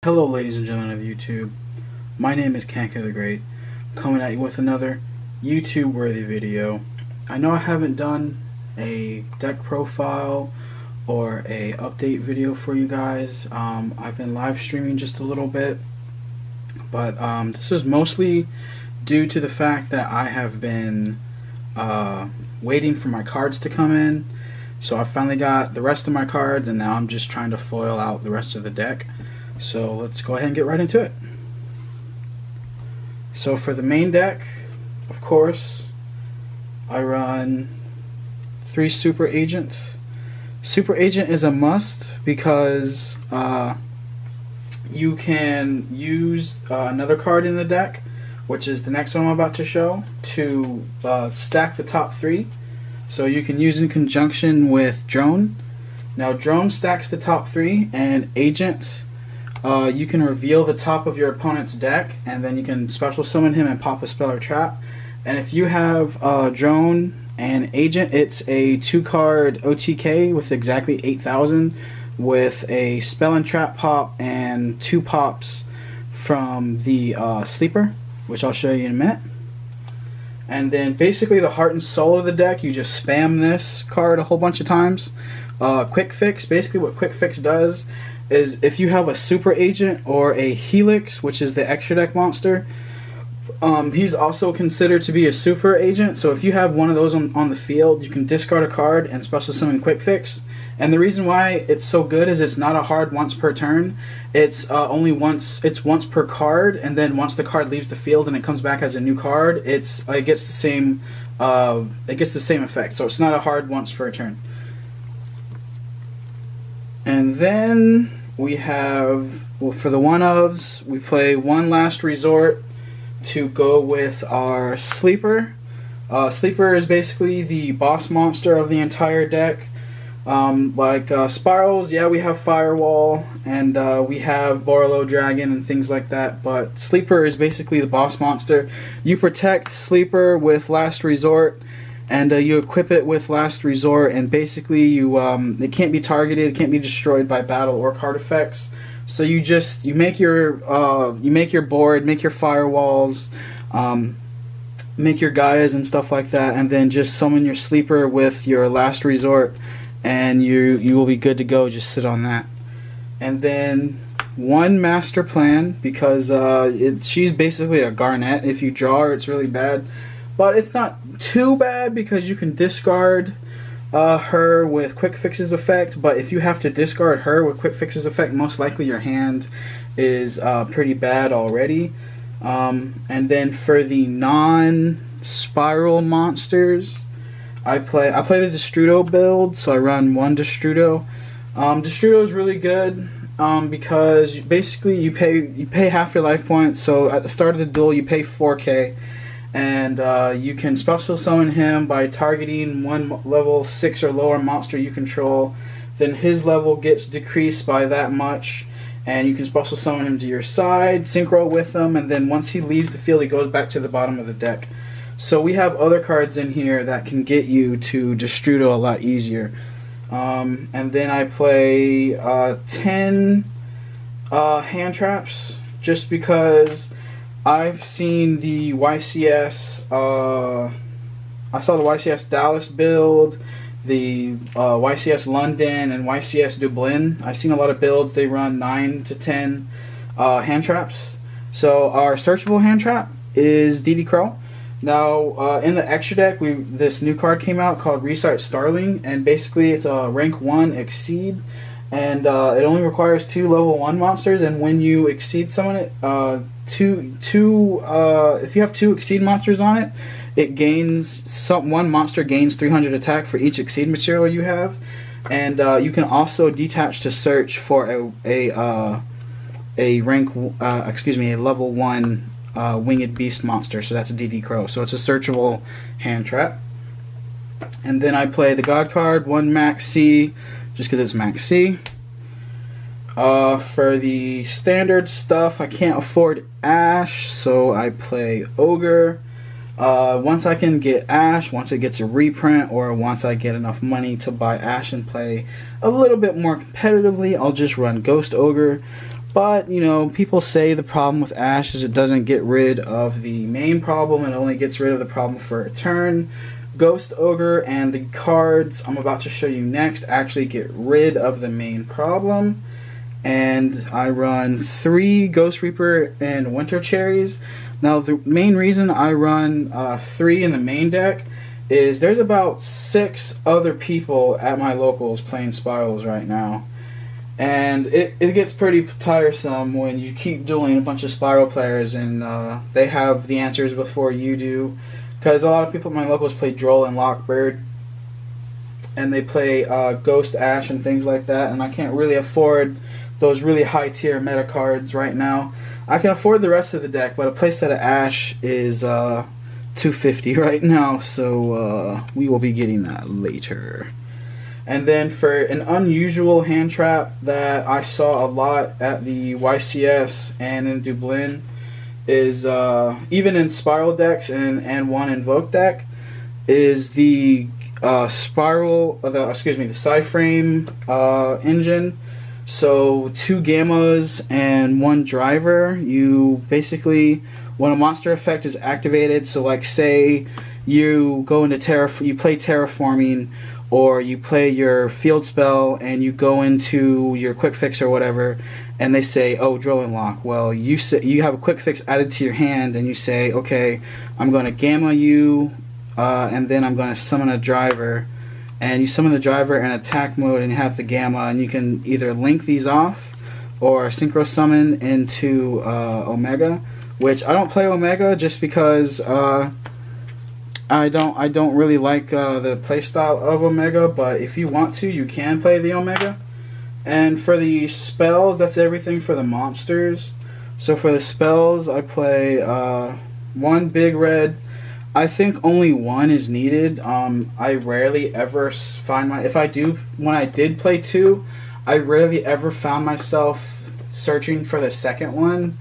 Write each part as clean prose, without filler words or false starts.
Hello ladies and gentlemen of YouTube, my name is Kanka the Great, coming at you with another YouTube worthy video. I know I haven't done a deck profile or a update video for you guys. I've been live streaming just a little bit, but this is mostly due to the fact that I have been waiting for my cards to come in. So I finally got the rest of my cards and now I'm just trying to foil out the rest of the deck. So let's go ahead and get right into it. So for the main deck, of course, I run 3 Super Agents. Super Agent is a must because you can use another card in the deck, which is the next one I'm about to show, to stack the top 3. So you can use in conjunction with Drone. Now Drone stacks the top 3, and Agent, you can reveal the top of your opponent's deck, and then you can special summon him and pop a spell or trap. And if you have Drone and Agent, it's a 2-card OTK with exactly 8,000, with a spell and trap pop and 2 pops from the sleeper, which I'll show you in a minute. And then basically the heart and soul of the deck, you just spam this card a whole bunch of times. Quick Fix, basically what Quick Fix does is if you have a Super Agent or a Helix, which is the extra deck monster, he's also considered to be a Super Agent. So if you have one of those on the field, you can discard a card and special summon Quick Fix. And the reason why it's so good is it's not a hard once per turn. It's once per card, and then once the card leaves the field and it comes back as a new card, it gets the same effect. So it's not a hard once per turn. And then we have, well, for the one-ofs, we play One Last Resort to go with our Sleeper. Sleeper is basically the boss monster of the entire deck. Like Spyrals, yeah, we have Firewall, and we have Borlow Dragon and things like that, but Sleeper is basically the boss monster. You protect Sleeper with Last Resort, and you equip it with Last Resort, and basically it can't be targeted, it can't be destroyed by battle or card effects. So you make your board, make your firewalls, make your Gaias and stuff like that, and then just summon your Sleeper with your Last Resort, and you will be good to go. Just sit on that. And then one Master Plan, because she's basically a Garnet. If you draw her, it's really bad, but it's not too bad because you can discard her with Quick Fix's effect. But if you have to discard her with Quick Fix's effect, most likely your hand is pretty bad already. And then for the non-Spiral monsters, I play the Destrudo build, so I run 1 Destrudo. Destrudo is really good because basically you pay half your life points. So at the start of the duel, you pay 4K, and you can special summon him by targeting one level 6 or lower monster you control. Then his level gets decreased by that much, and you can special summon him to your side, synchro with him, and then once he leaves the field, he goes back to the bottom of the deck. So we have other cards in here that can get you to Destrudo a lot easier. And then I play 10 hand traps, just because I've seen the YCS, I saw the YCS Dallas build, the YCS London, and YCS Dublin. I've seen a lot of builds, they run 9 to 10 hand traps. So our searchable hand trap is DD Crow. Now, in the extra deck, this new card came out called Recite Starling, and basically it's a rank 1 exceed, and it only requires 2 level 1 monsters, and when you exceed summon it, if you have 2 exceed monsters on it, it gains, one monster gains 300 attack for each exceed material you have, and you can also detach to search for a level 1 Winged Beast monster, so that's a DD Crow. So it's a searchable hand trap. And then I play the God card, 1 Max C, just because it's Max C. For the standard stuff, I can't afford Ash, so I play Ogre. Once I can get Ash, once it gets a reprint, or once I get enough money to buy Ash and play a little bit more competitively, I'll just run Ghost Ogre. But, you know, people say the problem with Ash is it doesn't get rid of the main problem, it only gets rid of the problem for a turn. Ghost Ogre and the cards I'm about to show you next actually get rid of the main problem. And I run 3 Ghost Reaper and Winter Cherries. Now, the main reason I run 3 in the main deck is there's about 6 other people at my locals playing Spyrals right now. And it gets pretty tiresome when you keep dueling a bunch of Spyral players and they have the answers before you do. Because a lot of people at my locals play Droll and Lockbird. And they play Ghost Ash and things like that. And I can't really afford those really high tier meta cards right now. I can afford the rest of the deck, but a playset of Ash is $250 right now. So we will be getting that later. And then for an unusual hand trap that I saw a lot at the YCS and in Dublin is even in Spiral decks and one Invoke deck is the Spyral, the Psyframe engine. So 2 gammas and 1 driver. You basically, when a monster effect is activated, so like say you go into you play terraforming, or you play your field spell and you go into your quick fix or whatever, and they say, oh, Droll and Lock. Well, you have a quick fix added to your hand, and you say, okay, I'm going to gamma you, and then I'm going to summon a driver. And you summon the driver in attack mode, and you have the gamma, and you can either link these off or synchro summon into Omega, which I don't play Omega just because I don't really like the playstyle of Omega, but if you want to, you can play the Omega. And for the spells, that's everything for the monsters. So for the spells, I play 1 big red. I think only 1 is needed. I rarely ever find when I did play 2, I rarely ever found myself searching for the second one.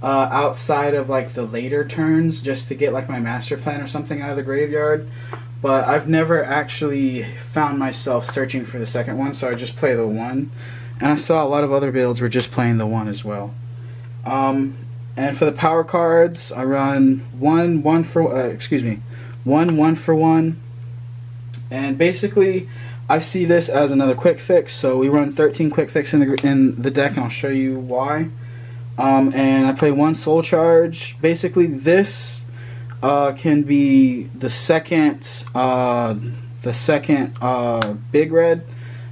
Outside of like the later turns, just to get like my master plan or something out of the graveyard, but I've never actually found myself searching for the second one, so I just play the 1. And I saw a lot of other builds were just playing the 1 as well. And for the power cards, I run 1 for 1, and basically I see this as another quick fix. So we run 13 quick fix in the deck, and I'll show you why. And I play 1 soul charge. Basically, this can be the second big red.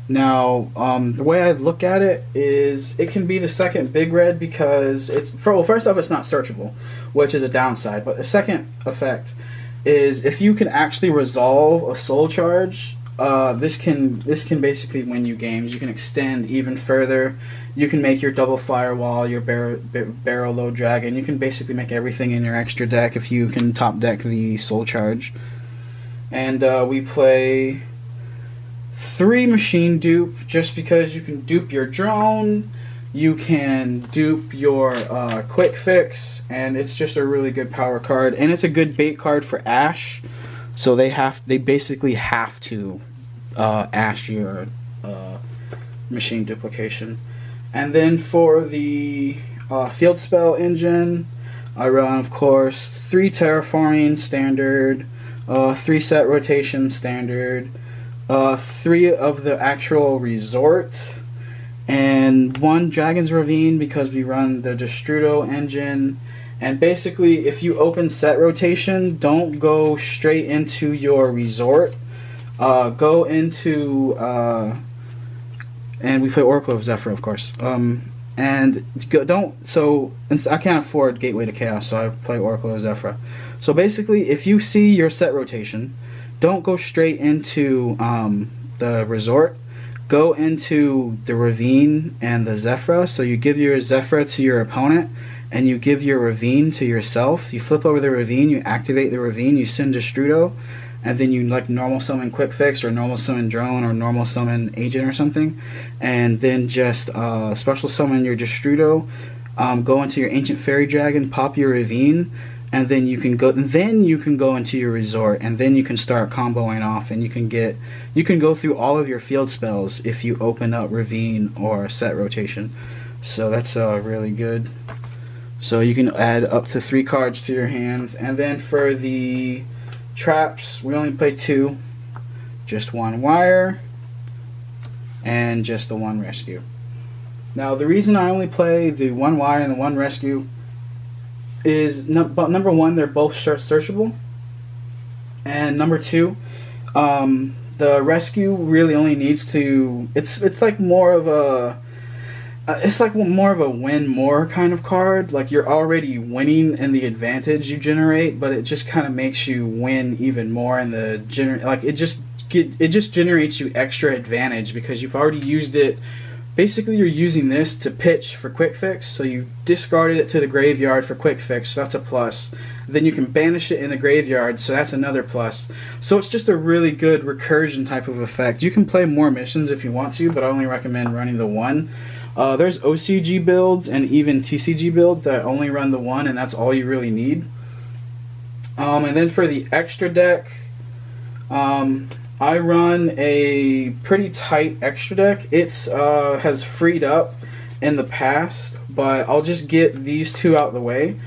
Now, the way I look at it is it can be the second big red because first off, it's not searchable, which is a downside. But the second effect is if you can actually resolve a soul charge, this can basically win you games. You can extend even further. You can make your double firewall, your barrel load dragon. You can basically make everything in your extra deck if you can top deck the soul charge. And we play 3 machine dupe just because you can dupe your drone, you can dupe your quick fix, and it's just a really good power card, and it's a good bait card for Ash. So they basically have to Ash your machine duplication. And then for the field spell engine, I run, of course, 3 terraforming standard, 3 set rotation standard, 3 of the actual resort, and 1 Dragon's Ravine because we run the Destrudo engine. And basically, if you open set rotation, don't go straight into your resort. Go into and we play Oracle of Zephyr, of course. And I can't afford Gateway to Chaos, so I play Oracle of Zephyr. So basically, if you see your set rotation, don't go straight into the resort. Go into the Ravine and the Zephyr. So you give your Zephyr to your opponent, and you give your Ravine to yourself. You flip over the Ravine, you activate the Ravine, you send Destrudo, and then you like normal summon Quick Fix or normal summon Drone or normal summon Agent or something, and then just special summon your Destrudo, go into your Ancient Fairy Dragon, pop your Ravine, and then you can go into your resort, and then you can start comboing off, and you can go through all of your field spells if you open up Ravine or set rotation. So that's really good. So you can add up to 3 cards to your hand. And then for the traps, we only play 2. Just 1 wire and just the 1 rescue. Now the reason I only play the 1 wire and the 1 rescue is number 1, they're both searchable, and number 2, the rescue really only needs to, it's like more of a win more kind of card. Like, you're already winning in the advantage you generate, but it just kind of makes you win even more in the it just generates you extra advantage because you've already used it. Basically, you're using this to pitch for quick fix, so you discarded it to the graveyard for quick fix, so that's a plus. Then you can banish it in the graveyard, so that's another plus. So it's just a really good recursion type of effect. You can play more missions if you want to, but I only recommend running the 1. There's OCG builds and even TCG builds that only run the 1, and that's all you really need. And then for the extra deck, I run a pretty tight extra deck. It's has freed up in the past, but I'll just get these 2 out of the way.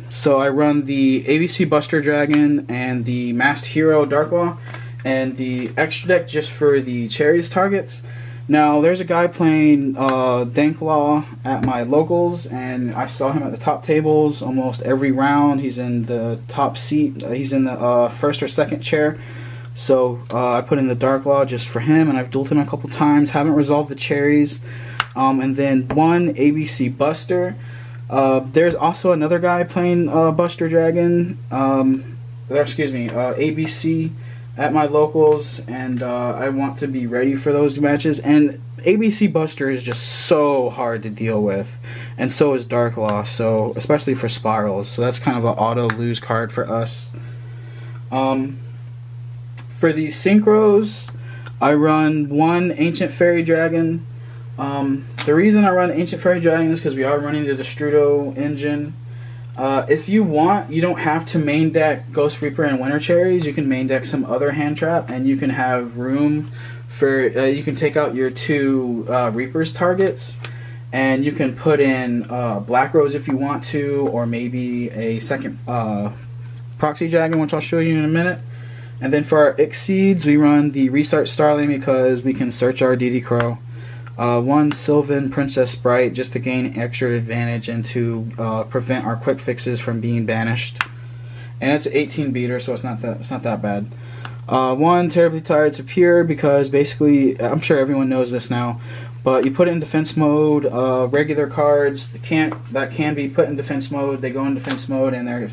So I run the ABC Buster Dragon and the Masked Hero Darklaw, and the extra deck just for the cherries targets. Now there's a guy playing Danklaw at my locals, and I saw him at the top tables almost every round. He's in the top seat. He's in the first or second chair. So I put in the Darklaw just for him, and I've dueled him a couple times. Haven't resolved the cherries. And then 1 ABC Buster. There's also another guy playing Buster Dragon. ABC at my locals, and I want to be ready for those matches. And ABC Buster is just so hard to deal with, and so is Darklaw. So especially for Spyrals. So that's kind of an auto lose card for us. For the synchros, I run 1 Ancient Fairy Dragon. The reason I run Ancient Fairy Dragon is because we are running the Destrudo engine. If you want, you don't have to main deck Ghost Reaper and Winter Cherries. You can main deck some other hand trap, and you can have room for, you can take out your 2 Reapers targets, and you can put in Black Rose if you want to, or maybe a second Proxy Dragon, which I'll show you in a minute. And then for our Exceeds, we run the Restart Starling because we can search our DD Crow. 1 Sylvan Princess Sprite just to gain extra advantage and to prevent our quick fixes from being banished. And it's an 18 beater, so it's not that bad. 1 Terribly Tired to Pure because basically, I'm sure everyone knows this now, but you put it in defense mode. Regular cards that can be put in defense mode, they go in defense mode, and their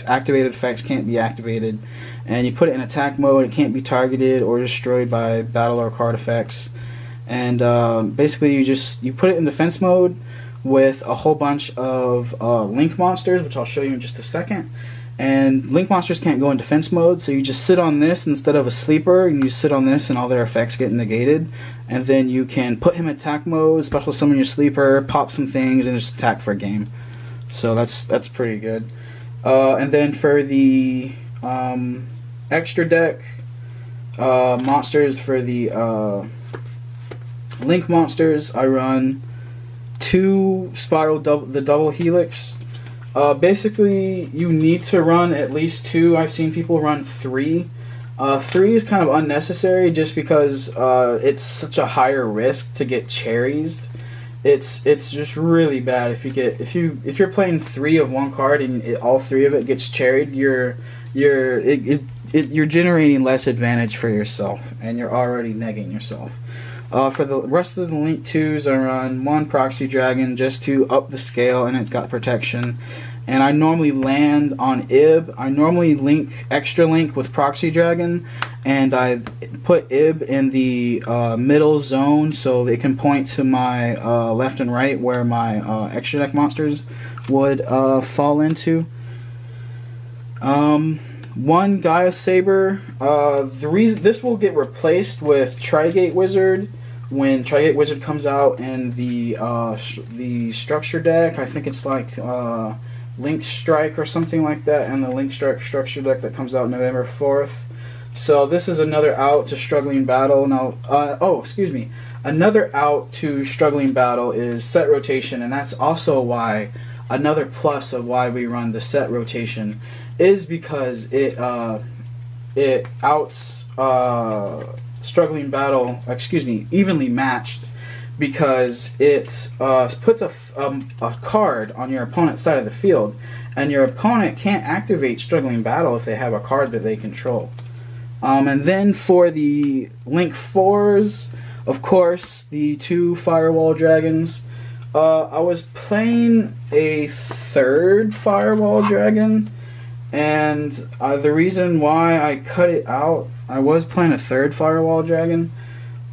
activated effects can't be activated. And you put it in attack mode, it can't be targeted or destroyed by battle or card effects. And basically you put it in defense mode with a whole bunch of link monsters, which I'll show you in just a second. And link monsters can't go in defense mode, so you just sit on this instead of a sleeper, and you sit on this and all their effects get negated. And then you can put him in attack mode, special summon your sleeper, pop some things, and just attack for a game. So that's pretty good. And then for the extra deck monsters, for the link monsters, I run 2 Spiral the double helix. Basically, you need to run at least 2. I've seen people run 3. 3 is kind of unnecessary just because it's such a higher risk to get cherries. It's just really bad if you're playing 3 of one card and all 3 of it gets cherried. You're generating less advantage for yourself, and you're already negging yourself. For the rest of the Link 2s, I run 1 Proxy Dragon just to up the scale, and it's got protection. And I normally land on Ib. I normally extra link with Proxy Dragon, and I put Ib in the middle zone so it can point to my left and right where my extra deck monsters would fall into. 1 Gaia Saber. The reason this will get replaced with Trigate Wizard when Trigate Wizard comes out in the structure deck. I think it's like Link Strike or something like that, and the Link Strike structure deck that comes out November 4th. So this is another out to struggling battle. Now, another out to struggling battle is set rotation, and that's also why another plus of why we run the set rotation is because it outs struggling battle. Evenly matched, because it puts a card on your opponent's side of the field, and your opponent can't activate struggling battle if they have a card that they control. And then for the Link 4s, of course, the 2 Firewall Dragons. I was playing a 3rd Firewall Dragon, and the reason why I cut it out, I was playing a 3rd Firewall Dragon,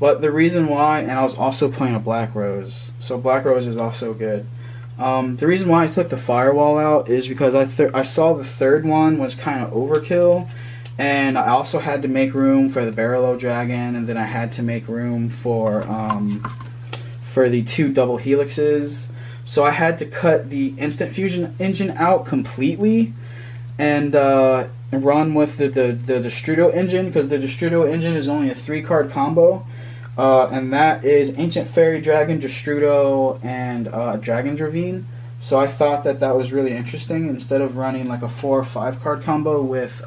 but the reason why, and I was also playing a Black Rose, so Black Rose is also good. The reason why I took the Firewall out is because I saw the 3rd one was kind of overkill. And I also had to make room for the Barrel Dragon, and then I had to make room for the 2 double helixes. So I had to cut the instant fusion engine out completely, and run with the Destrudo engine, because the Destrudo engine is only a 3-card combo, and that is Ancient Fairy Dragon, Destrudo, and Dragon's Ravine. So I thought that was really interesting, instead of running like a 4 or 5 card combo with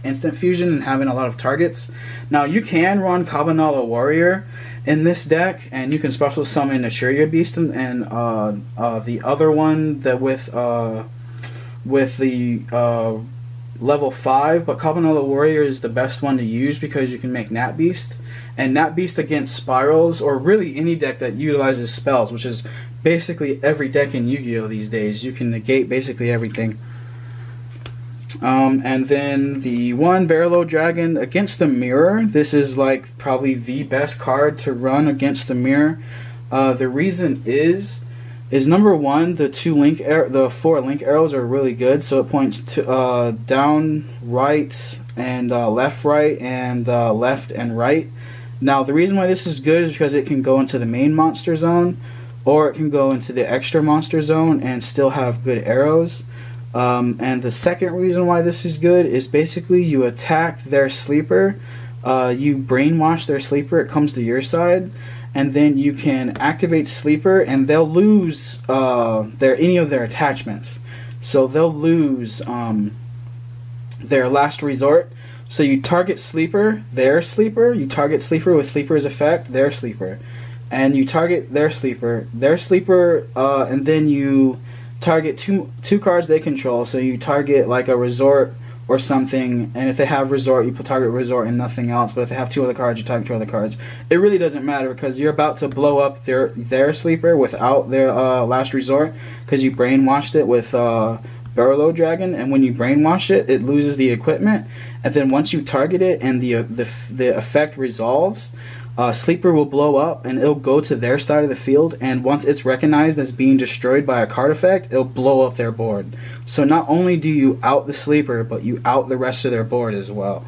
instant fusion and having a lot of targets. Now you can run Kabanawa Warrior in this deck, and you can special summon a Shirya Beast and the other one that with the level 5, but Kabanawa Warrior is the best one to use because you can make Nat Beast, and Nat Beast against Spyrals, or really any deck that utilizes spells, which is basically every deck in Yu-Gi-Oh! These days. You can negate basically everything. And then the 1 Barrel Dragon against the Mirror. This is like probably the best card to run against the Mirror. The reason is number 1, the 4 link arrows are really good, so it points to down, right, and left, right, and left and right. Now the reason why this is good is because it can go into the main monster zone, or it can go into the extra monster zone and still have good arrows. And the second reason why this is good is basically you attack their sleeper, you brainwash their sleeper, it comes to your side, and then you can activate sleeper, and they'll lose any of their attachments. So they'll lose their last resort. So you target sleeper, their sleeper, you target sleeper with sleeper's effect, their sleeper, and you target their sleeper, and then you target two cards they control. So you target like a resort or something, and if they have resort, you target resort and nothing else. But if they have 2 other cards, you target 2 other cards. It really doesn't matter, because you're about to blow up their sleeper without their last resort, because you brainwashed it with Barrel Dragon, and when you brainwash it, it loses the equipment. And then once you target it and the effect resolves, sleeper will blow up and it'll go to their side of the field, and once it's recognized as being destroyed by a card effect, it'll blow up their board. So not only do you out the sleeper, but you out the rest of their board as well.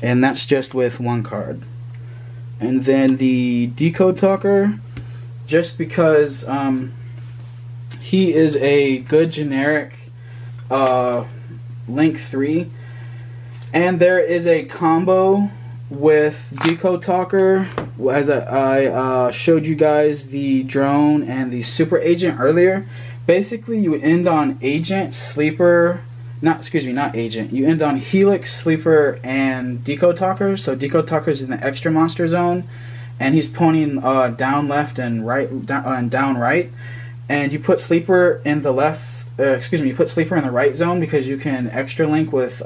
And that's just with 1 card. And then the Decode Talker, just because he is a good generic Link 3, and there is a combo with Decode Talker, as I showed you guys the drone and the super agent earlier. Basically you end on agent, sleeper, not agent, you end on helix, sleeper, and Decode Talker. So Decode Talker is in the extra monster zone, and he's pointing down left and right, down right, and you put sleeper in the left, you put sleeper in the right zone, because you can extra link with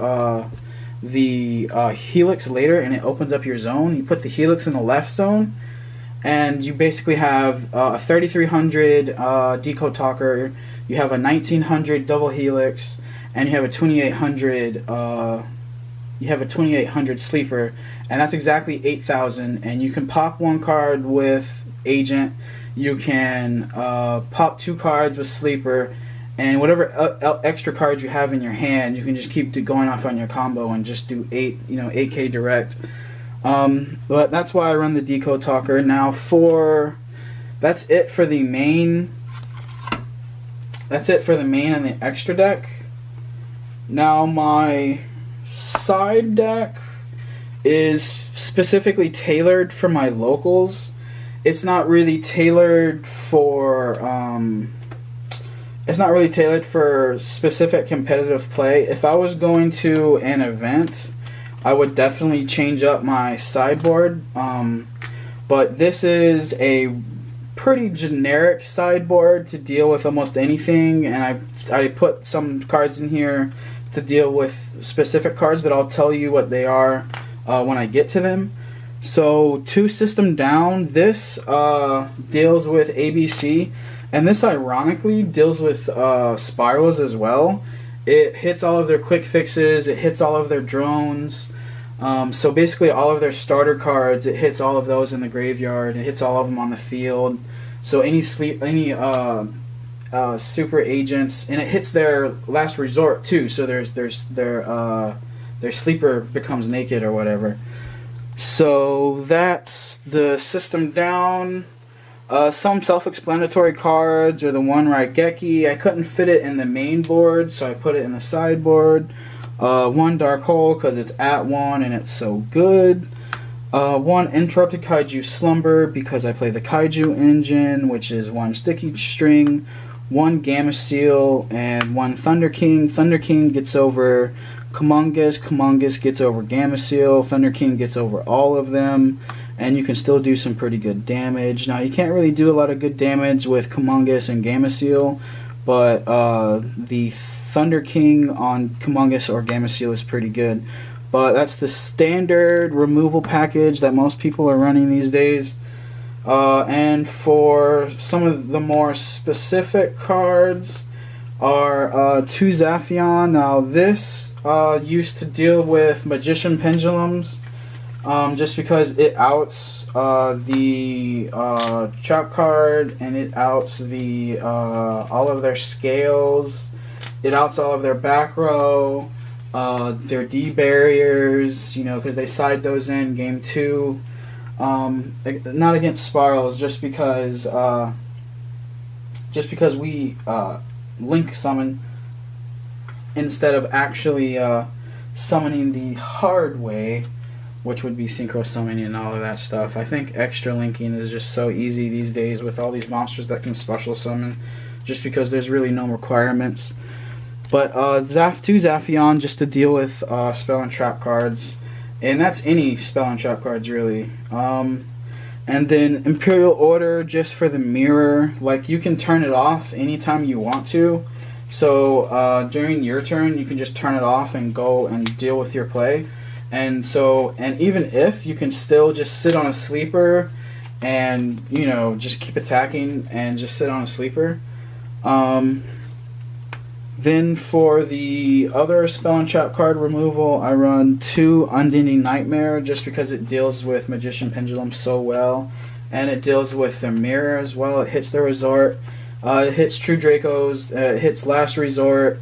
the helix later, and it opens up your zone. You put the helix in the left zone, and you basically have a 3300 Decode Talker, you have a 1900 double helix, and you have a 2800 sleeper, and that's exactly 8000. And you can pop 1 card with agent, you can pop 2 cards with sleeper, and whatever extra cards you have in your hand, you can just keep going off on your combo and just do 8K direct. But that's why I run the Decode Talker. Now that's it for the main. That's it for the main and the extra deck. Now my side deck is specifically tailored for my locals. It's not really tailored for specific competitive play. If I was going to an event, I would definitely change up my sideboard. But this is a pretty generic sideboard to deal with almost anything, and I put some cards in here to deal with specific cards, but I'll tell you what they are when I get to them. So 2 system down, this deals with ABC, and this ironically deals with Spyrals as well. It hits all of their quick fixes, it hits all of their drones. So basically all of their starter cards, it hits all of those in the graveyard, it hits all of them on the field. So any super agents, and it hits their last resort too, so their sleeper becomes naked or whatever. So that's the system down. Some self-explanatory cards are the one Raigeki. I couldn't fit it in the main board, so I put it in the sideboard. 1 Dark Hole because it's at 1 and it's so good. 1 Interrupted Kaiju Slumber because I play the Kaiju engine, which is 1 Sticky String. 1 Gamma Seal and 1 Thunder King. Thunder King gets over Kumongus. Kumongus gets over Gamma Seal. Thunder King gets over all of them. And you can still do some pretty good damage. Now, you can't really do a lot of good damage with Kumongus and Gamma Seal, but the Thunder King on Kumongus or Gamma Seal is pretty good. But that's the standard removal package that most people are running these days. And for some of the more specific cards are 2 Zaphion. Now this used to deal with Magician Pendulums, just because it outs the trap card, and it outs the all of their scales. It outs all of their back row, their D barriers, you know, because they side those in game 2. Not against Spirals, just because we link summon instead of actually summoning the hard way, which would be synchro summoning and all of that stuff. I think extra linking is just so easy these days with all these monsters that can special summon, just because there's really no requirements. But 2 Zaphion just to deal with spell and trap cards, and that's any spell and trap cards really. And then Imperial Order just for the mirror. Like, you can turn it off anytime you want to. So during your turn, you can just turn it off and go and deal with your play. And even if you can still just sit on a sleeper and, you know, just keep attacking and just sit on a sleeper. Then for the other spell and trap card removal, I run 2 Unending Nightmare just because it deals with Magician Pendulum so well, and it deals with the mirror as well. It hits the resort, it hits True Dracos, it hits Last Resort,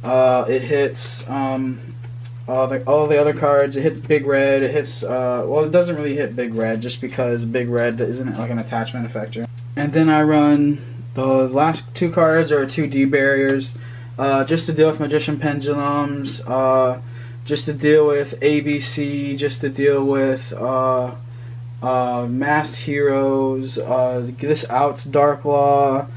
it hits all the other cards. It hits Big Red. It hits well, it doesn't really hit Big Red just because Big Red isn't like an attachment effector. And then I run the last 2 cards are 2 D barriers. Just to deal with Magician Pendulums, just to deal with ABC, just to deal with Masked Heroes. This outs Dark Law,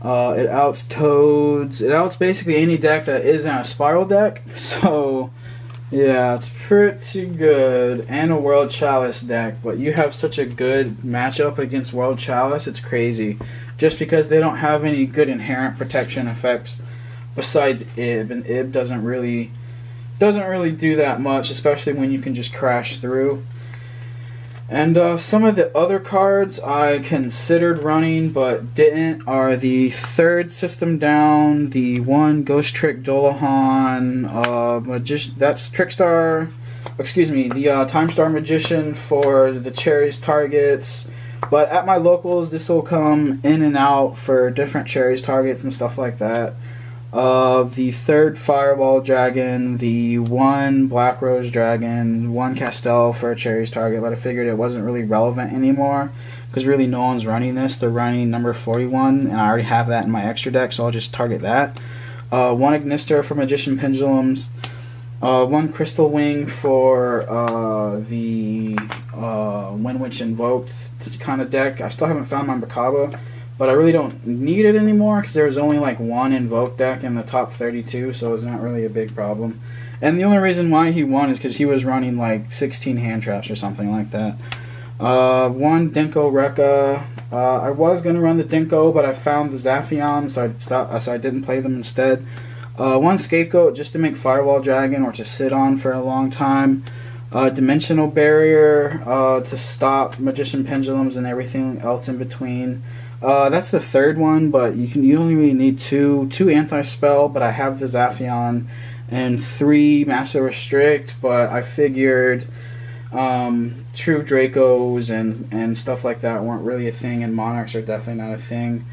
it outs Toads, it outs basically any deck that isn't a Spiral deck. So yeah, it's pretty good. And a World Chalice deck, but you have such a good matchup against World Chalice, it's crazy. Just because they don't have any good inherent protection effects besides Ib, and Ib doesn't really do that much, especially when you can just crash through. And some of the other cards I considered running but didn't are the 3rd system down, the 1 Ghost Trick Dolahan, that's Trickstar, the Time Star Magician for the Cherries targets. But at my locals, this will come in and out for different Cherries targets and stuff like that. The 3rd Fireball Dragon, the 1 Black Rose Dragon, 1 Castell for a Cherries target, but I figured it wasn't really relevant anymore because really no one's running this. They're running number 41, and I already have that in my extra deck, so I'll just target that. 1 Ignister for Magician Pendulums, One Crystal Wing for the Wind Witch Invoked kind of deck. I still haven't found my Merkaba, but I really don't need it anymore because there's only like one Invoke deck in the top 32, so it's not really a big problem. And the only reason why he won is because he was running like 16 hand traps or something like that. One Dinko Rekka. I was going to run the Dinko, but I found the Zaphion, so I didn't play them instead. One Scapegoat just to make Firewall Dragon or to sit on for a long time. Dimensional Barrier to stop Magician Pendulums and everything else in between. That's the third one, but you only really need two anti-spell, but I have the Zaphion, and 3 Massive Restrict, but I figured True Dracos and stuff like that weren't really a thing, and Monarchs are definitely not a thing.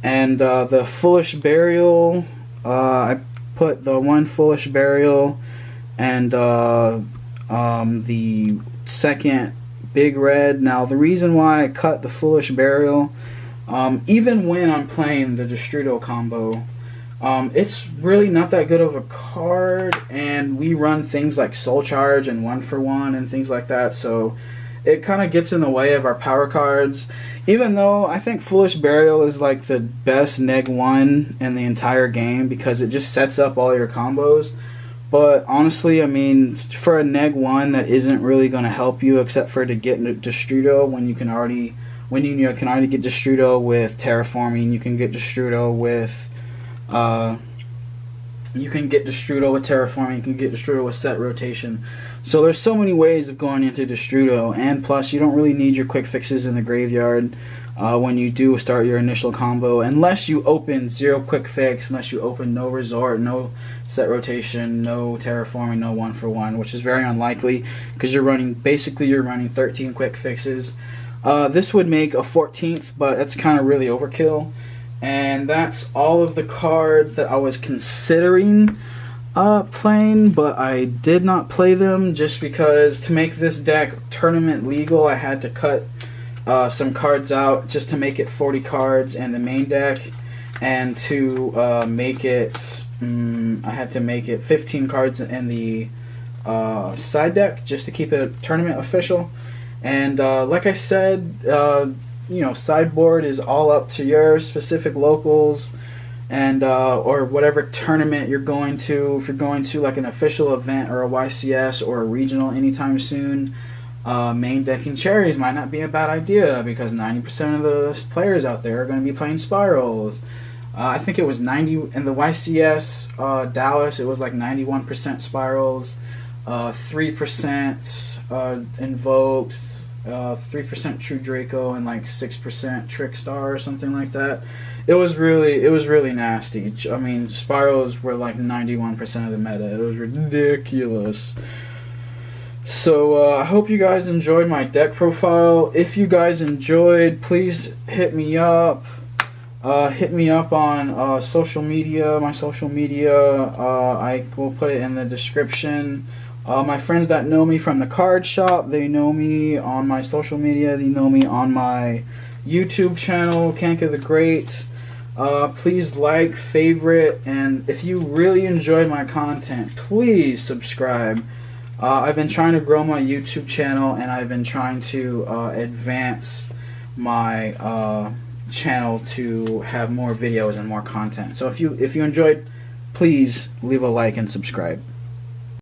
And the Foolish Burial, I put the 1 Foolish Burial and the second Big Red. Now, the reason why I cut the Foolish Burial, even when I'm playing the Destrudo combo, it's really not that good of a card, and we run things like Soul Charge and 1-for-1 and things like that, so it kind of gets in the way of our power cards. Even though I think Foolish Burial is like the best neg 1 in the entire game because it just sets up all your combos. But honestly, I mean, for a neg 1 that isn't really going to help you except for to get Destrudo when you can already get Destrudo with Terraforming, you can get Destrudo with Terraforming, you can get Destrudo with Set Rotation. So there's so many ways of going into Destrudo, and plus you don't really need your quick fixes in the graveyard when you do start your initial combo, unless you open 0 quick fix, unless you open no Resort, no Set Rotation, no Terraforming, no 1-for-1, which is very unlikely because you're running 13 quick fixes. This would make a 14th, but that's kind of really overkill. And that's all of the cards that I was considering playing, but I did not play them just because to make this deck tournament legal, I had to cut some cards out just to make it 40 cards in the main deck, and to make it, I had to make it 15 cards in the side deck just to keep it tournament official. And like I said, sideboard is all up to your specific locals and or whatever tournament you're going to. If you're going to like an official event or a YCS or a regional anytime soon, main decking cherries might not be a bad idea because 90% of the players out there are going to be playing Spyrals. I think it was 90 in the YCS Dallas. It was like 91% Spyrals, 3% Invoked, 3% True Draco, and like 6% Trickstar or something like that. It was really nasty. I mean, Spyrals were like 91% of the meta. It was ridiculous. So I hope you guys enjoyed my deck profile. If you guys enjoyed, please hit me up. Hit me up on social media. My social media, I will put it in the description. My friends that know me from the card shop, they know me on my social media. They know me on my YouTube channel, Kanka the Great. Please like, favorite, and if you really enjoyed my content, please subscribe. I've been trying to grow my YouTube channel, and I've been trying to advance my channel to have more videos and more content. So if you enjoyed, please leave a like and subscribe.